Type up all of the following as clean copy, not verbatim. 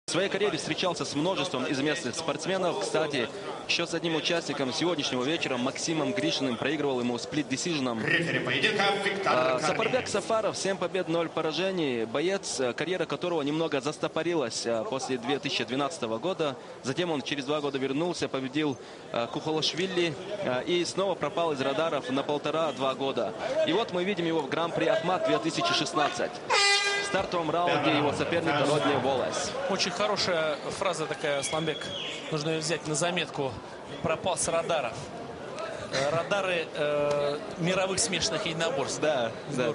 В своей карьере встречался с множеством известных спортсменов. Кстати, еще с одним участником сегодняшнего вечера, Максимом Гришиным, проигрывал ему сплит-десиженом. Сапарбек Сафаров, 7 побед, 0 поражений. Боец, карьера которого немного застопорилась после 2012 года. Затем он через 2 года вернулся, победил Кухолашвили и снова пропал из радаров на 1,5-2 года. И вот мы видим его в Гран-при Ахмат 2016. В стартовом раунде его соперник Родни Уоллес. Очень хорошая фраза такая, Асламбек. Нужно ее взять на заметку. Пропал с радаров. Радары мировых смешанных единоборств. Да, да.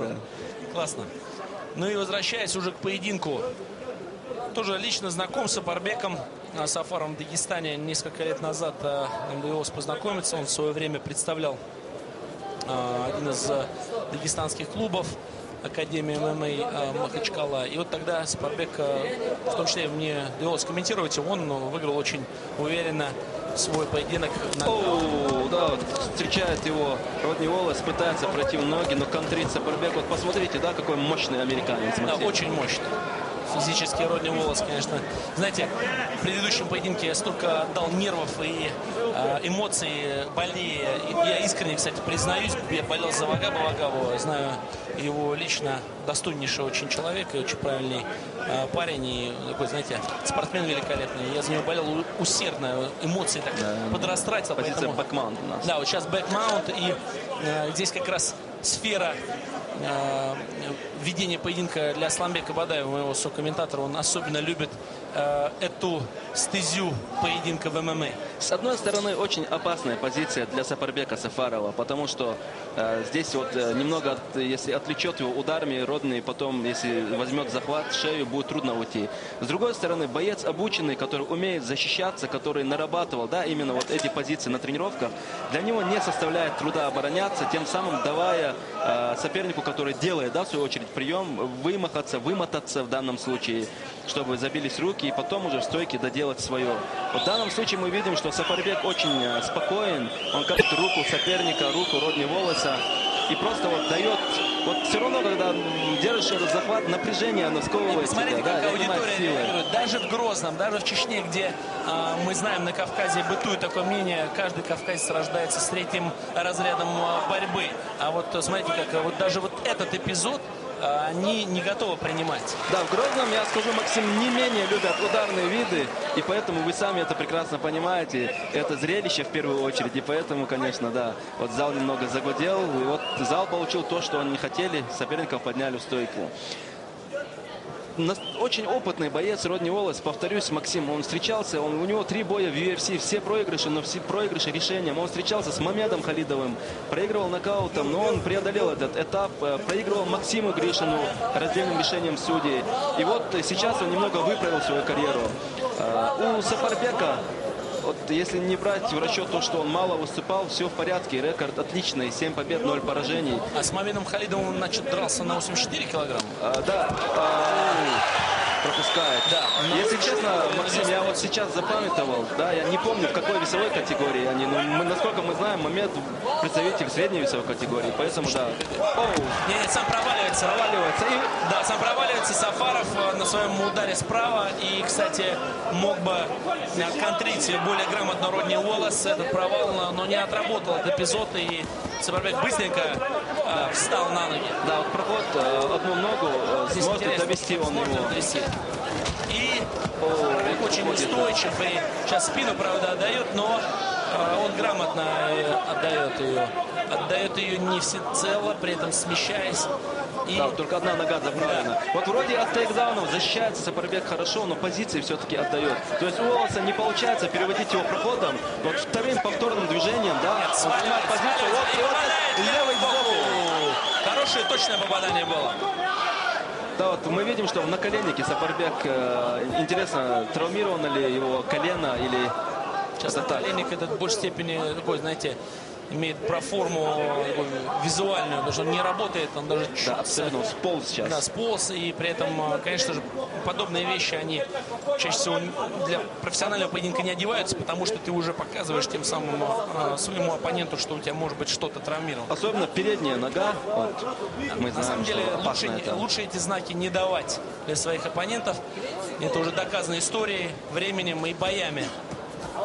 Классно. Ну и возвращаясь уже к поединку. Тоже лично знаком с Сапарбеком Сафаровым в Дагестане. Несколько лет назад нам довелось познакомиться. Он в свое время представлял один из дагестанских клубов. Академия ММА Махачкала. И вот тогда Сапарбек, в том числе мне довелось комментировать, он выиграл очень уверенно свой поединок. Да, вот встречает его Родни Уоллес, пытается пройти в ноги, но контрит Сапарбек. Вот посмотрите, да, какой мощный американец. Да, очень мощный. Физически Родни Уоллес, конечно. Знаете, в предыдущем поединке я столько отдал нервов и эмоций, болея. Я искренне, кстати, признаюсь, я болел за Вагабова. Знаю его лично, достойнейший очень человек и очень правильный парень. И такой, знаете, спортсмен великолепный. Я за него болел усердно, эмоции так подрастратил. Позиция бэкмаунт у нас. Да, вот сейчас бэкмаунт. И здесь как раз сфера ведение поединка для Асламбека Бадаева, моего сокомментатора. Он особенно любит эту стезю поединка в ММА. С одной стороны, очень опасная позиция для Сапарбека Сафарова, потому что здесь вот немного, если отвлечет его ударами, Родни потом, если возьмет захват, шею, будет трудно уйти. С другой стороны, боец обученный, который умеет защищаться, который нарабатывал, да, именно вот эти позиции на тренировках, для него не составляет труда обороняться, тем самым давая сопернику, который делает, да, в свою очередь, прием, вымотаться в данном случае, чтобы забились руки, и потом уже в стойке доделать свое. Вот в данном случае мы видим, что Сапарбек очень спокоен, он катит руку соперника, руку Родни Уоллеса, и просто вот дает, вот все равно, когда держишь этот захват, напряжение, оно сковывает Посмотрите, тебя, как аудитория силы. реагирует. Даже в Грозном, даже в Чечне, где мы знаем, на Кавказе бытует такое мнение, каждый кавказец рождается с 3-м разрядом борьбы. А вот смотрите, как вот даже вот этот эпизод они не готовы принимать. Да, в Грозном, я скажу, Максим, не менее любят ударные виды, и поэтому вы сами это прекрасно понимаете. Это зрелище в первую очередь, и поэтому, конечно, да, вот зал немного загудел, и вот зал получил то, что они хотели, соперников подняли в стойку. Очень опытный боец Родни Уоллес, повторюсь, Максим, он встречался, у него 3 боя в UFC, все проигрыши, но все проигрыши решением. Он встречался с Мамедом Халидовым, проигрывал нокаутом, но он преодолел этот этап, проигрывал Максиму Гришину раздельным решением судей. И вот сейчас он немного выправил свою карьеру. У Сапарбека, вот если не брать в расчет то, что он мало выступал, все в порядке, рекорд отличный, 7 побед, 0 поражений. А с Мамедом Халидовым он, значит, дрался на 84 килограмма? Да, пропускает. Да. Если честно, Максим, я вот сейчас запамятовал, да, я не помню, в какой весовой категории они, но насколько мы знаем, Мамед представитель средней весовой категории, поэтому да. Нет, сам проваливается. Да, сам проваливается Сафаров на своем ударе справа. И, кстати, мог бы контрить более грамотно Родни Уоллес этот провал, но не отработал этот эпизод. И Сапарбек быстренько встал на ноги. Да, вот проход одну ногу сможет довести он его. И очень устойчив. И сейчас спину, правда, отдает, но он грамотно отдает ее. Отдает ее не всецело, при этом смещаясь. И... Да, только одна нога заправлена. Да. Вот вроде от тейкдаунов защищается Сапарбек хорошо, но позиции все-таки отдает. То есть у Уоллеса не получается переводить его проходом. Вот вторым повторным движением, да, нет, он снимает позицию. Вот, левый бок. Хорошее точное попадание было. Да, вот мы видим, что в наколеннике Сапарбек, интересно, травмировано ли его колено или... Сейчас наколенник этот в большей степени такой, знаете, имеет проформу визуальную, потому что он не работает, он даже чуть-чуть... Да, абсолютно, он сполз сейчас. Да, сполз, и при этом, конечно же, подобные вещи, они чаще всего для профессионального поединка не одеваются, потому что ты уже показываешь тем самым своему оппоненту, что у тебя может быть что-то травмировано. Особенно передняя нога. Вот, мы знаем, на самом деле лучше эти знаки не давать для своих оппонентов. Это уже доказано историей, временем и боями.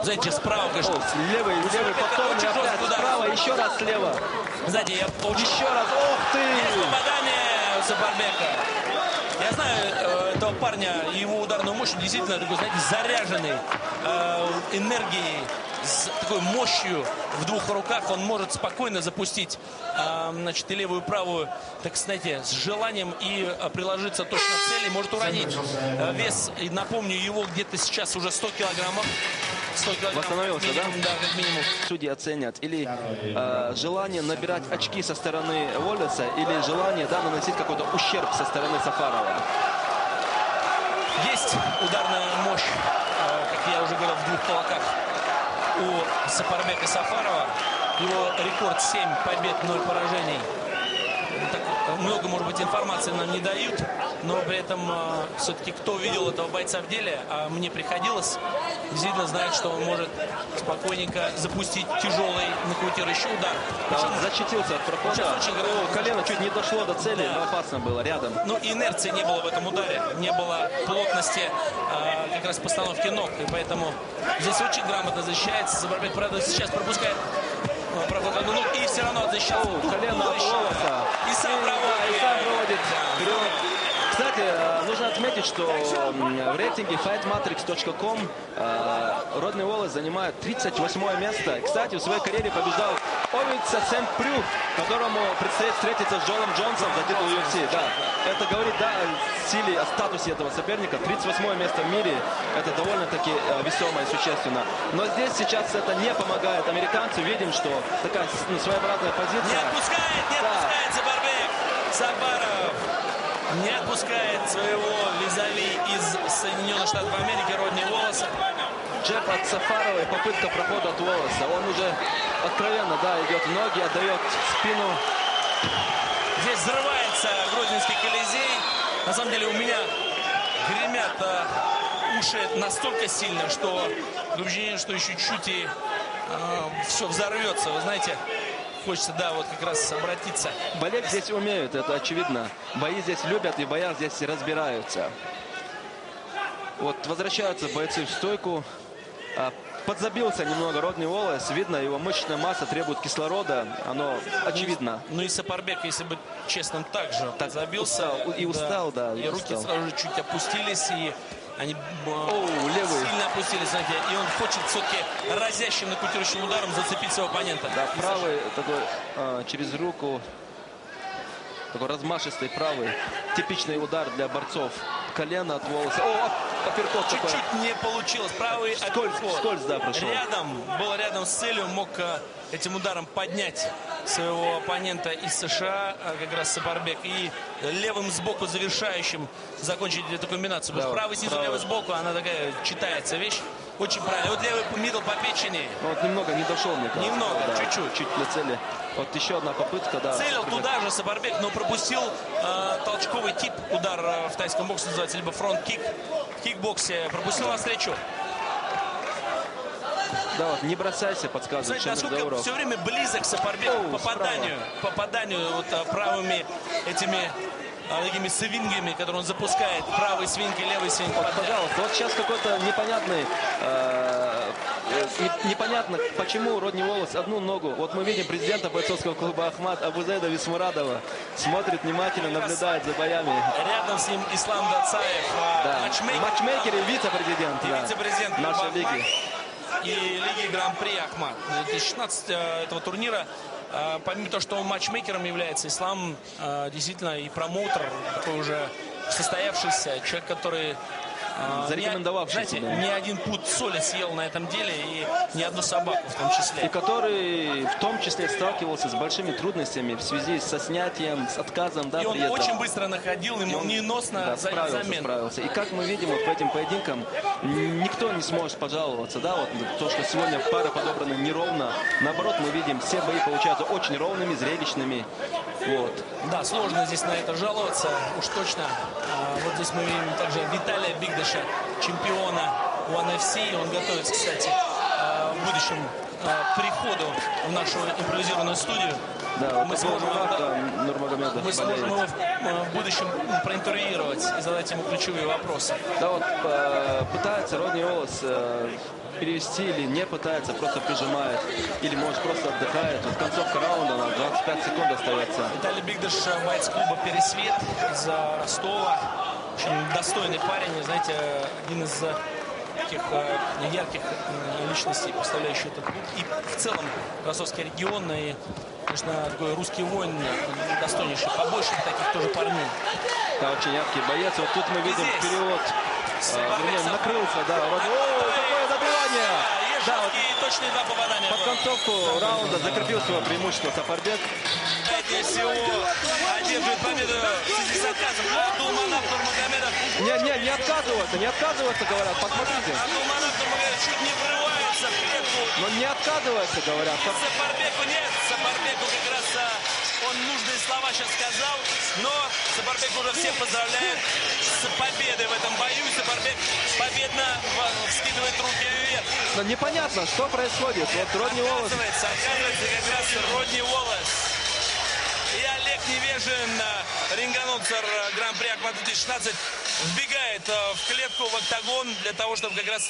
Знаете, справа, конечно. Левый повторный опять справа, еще раз слева. Знаете, я очень... Еще раз, ох ты! Есть попадание у Сапарбека. Я знаю этого парня, его ударную мощь, действительно такой, знаете, заряженный энергией, с такой мощью в двух руках. Он может спокойно запустить, значит, и левую, и правую, так знаете, с желанием и приложиться точно к цели, может уронить. Вес, и напомню, его где-то сейчас уже 100 килограммов. 100 килограммов. Восстановился, да? Да, как минимум. Судьи оценят. Или желание набирать очки со стороны Уоллеса, или желание, да, наносить какой-то ущерб со стороны Сафарова. Есть ударная мощь, как я уже говорил, в двух кулаках у Сапарбека Сафарова. Его рекорд 7 побед, 0 поражений. Так много, может быть, информации нам не дают, но при этом все-таки кто видел этого бойца в деле, а мне приходилось, действительно знает, что он может спокойненько запустить тяжелый нокаутирующий удар. Да, он защитился от прохода. Колено чуть не дошло до цели, но опасно было рядом. Ну, инерции не было в этом ударе, не было плотности как раз постановки ног, и поэтому здесь очень грамотно защищается. Сапарбек, правда, сейчас пропускает проход одну ногу и все равно защищается. Колено от Уоллеса. И сам проводит. Кстати, нужно отметить, что в рейтинге fightmatrix.com Родни Уоллес занимает 38 место. И, кстати, в своей карьере побеждал Овица Сент-Прю, которому предстоит встретиться с Джоном Джонсом за титул UFC. Да. Это говорит, да, о силе, о статусе этого соперника. 38 место в мире. Это довольно-таки весомо и существенно. Но здесь сейчас это не помогает американцу. Видим, что такая своеобразная позиция. Не отпускает Сапарбек. Сафаров не отпускает своего визави из Соединенных Штатов Америки Родни Уоллеса. Джеб от Сафарова и попытка прохода от Уоллеса. Он уже откровенно, да, идет в ноги, отдает спину. Здесь взрывается Грозненский Колизей. На самом деле у меня гремят уши настолько сильно, что ощущение, что еще чуть и все взорвется. Вы знаете, хочется, да, вот как раз обратиться. Болеть здесь умеют, это очевидно. Бои здесь любят и в боях здесь разбираются. Вот возвращаются бойцы в стойку. Подзабился немного Родни Уоллес. Видно, его мышечная масса требует кислорода. Оно очевидно. Ну и Сапарбек, если быть честным, также забился. Устал, да. И руки сразу же чуть опустились, и они левый. сильно опустились, знаете. И он хочет все-таки разящим нокаутирующим ударом зацепить своего оппонента. Да, правый такой через руку. Такой размашистый правый. Типичный удар для борцов. Колено от Уоллеса. Апперкот такой. Чуть-чуть не получилось. Правый скользь, да, прошел. Был рядом с целью, мог этим ударом поднять своего оппонента из США, как раз Сапарбек, и левым сбоку завершающим закончить эту комбинацию. Потому что правый снизу, левый сбоку, она такая читается вещь. Очень правильно. Вот левый мидл по печени. Вот немного не дошел, мне кажется. Немного, да, чуть-чуть. Чуть для цели. Вот еще одна попытка, да. Целил туда же Сапарбек, но пропустил толчковый тип. Удар в тайском боксе называется, либо фронт-кик. В кикбоксе пропустил навстречу. Да, вот не бросайся, подсказывает. Знаете, насколько все время близок Сапарбек к попаданию вот, правыми этими такими свингами, которые он запускает. Правый свинг и левый свинг. Вот, пожалуйста, вот сейчас какой-то непонятный... непонятно, почему Родни Уоллес одну ногу. Вот мы видим президента бойцовского клуба Ахмад Абузейда Висмурадова. Смотрит внимательно, наблюдает за боями. Рядом с ним Ислам Дацаев, да. Матчмейкер и вице-президент. И вице-президент нашей лиги. И лиги Гран-при Ахмад. 2016 этого турнира. Помимо того, что он матчмейкером является, Ислам действительно и промоутер, такой уже состоявшийся человек, который зарекомендовавший знаете, себя. ни один пуд соли съел на этом деле, и ни одну собаку в том числе. И который в том числе сталкивался с большими трудностями в связи со снятием, с отказом, да, И он приезда. очень быстро находил, и молниеносно Да, замен. справился. И как мы видим вот по этим поединкам, никто не сможет пожаловаться, да, вот то, что сегодня пары подобраны неровно. Наоборот, мы видим, все бои получаются очень ровными, зрелищными. Вот. Да, сложно здесь на это жаловаться, уж точно. Вот здесь мы видим также Виталия Бигдаша, чемпиона One FC. Он готовится, кстати, в будущем приходу в нашу импровизированную студию. Да, мы сможем его в будущем проинтервьюировать и задать ему ключевые вопросы. Да, вот пытается Родни Уоллес перевести или не пытается, просто прижимает, или может просто отдыхает. Вот концовка раунда, на 25 секунд остается. Виталий Бигдаш, боец клуба «Пересвет» из Ростова. Очень достойный парень, знаете, один из таких ярких личностей, представляющих этот клуб. И в целом ростовский регион, и, конечно, такой русский воин достойнейший. Побольше таких тоже парней. Да, очень яркий боец. Вот тут мы видим вперед. Вернее, накрылся, да. О, какое добивание! Да, вот точные два попадания. под концовку раунда закрепил свое преимущество Сафарбек. Всего одерживает победу в связи с отказом. Абдулманап Нурмагомедов. Не отказываются, говорят. Посмотрите. Абдулманап Нурмагомедов чуть не врывается в клетку. Но не отказываются, говорят. Сапарбеку нет. Сапарбеку как раз он нужные слова сейчас сказал. Но Сапарбек уже всех поздравляет с победой в этом бою. Сапарбек победно вскидывает руки вверх. Но непонятно, что происходит. Вот Родни Уоллес. Оказывается как раз Родни Уоллес. И Олег Невежин, ринганонсер Гран-при Ахмат 2016, вбегает в клетку, в октагон, для того, чтобы как раз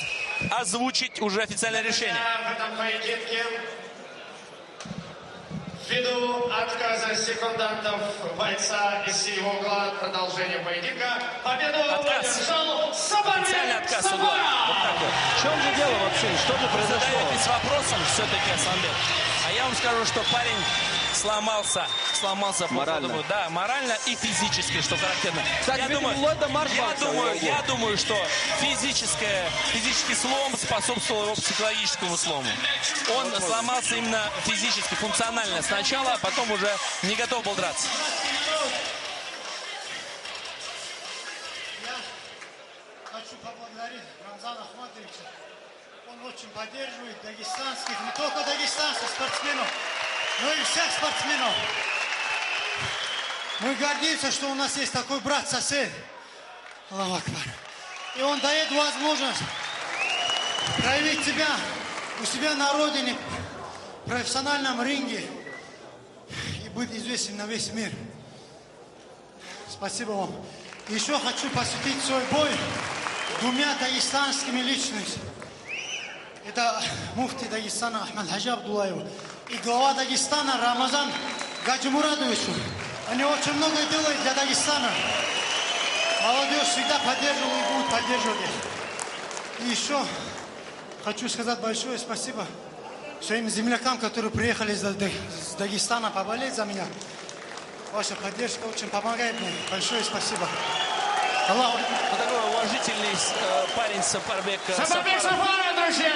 озвучить уже официальное решение. В этом поединке, ввиду отказа секундантов бойца из синего угла, продолжение поединка, победу одержал Сапарбек. Официальный отказ угла. Вот так вот. В чем же дело, Максим? Что же произошло? Задаетесь вопросом все-таки, Асламбек. А я вам скажу, что парень сломался по Морально. ходу. Да, морально и физически, что характерно. Так, Я думаю, что физический слом способствовал его психологическому слому. Он сломался именно физически, функционально сначала, а потом уже не готов был драться. Я хочу поблагодарить Рамзана Ахматовича. Он очень поддерживает дагестанских, не только дагестанских спортсменов, но и всех спортсменов. Мы гордимся, что у нас есть такой брат-сосед. Аллаху Акбар. И он дает возможность проявить себя у себя на родине, в профессиональном ринге и быть известен на весь мир. Спасибо вам. Еще хочу посвятить свой бой двумя дагестанскими личностями. Это муфти Дагестана Ахмад Хаджи Абдуллаев и глава Дагестана Рамазан Гаджимурадовичу. Они очень много делают для Дагестана. Молодежь всегда поддерживала и будет поддерживать их. И еще хочу сказать большое спасибо своим землякам, которые приехали из Дагестана поболеть за меня. Ваша поддержка очень помогает мне. Большое спасибо. Вот такой уважительный парень Сапарбек Сафаров. Сапарбек Сафаров, друзья!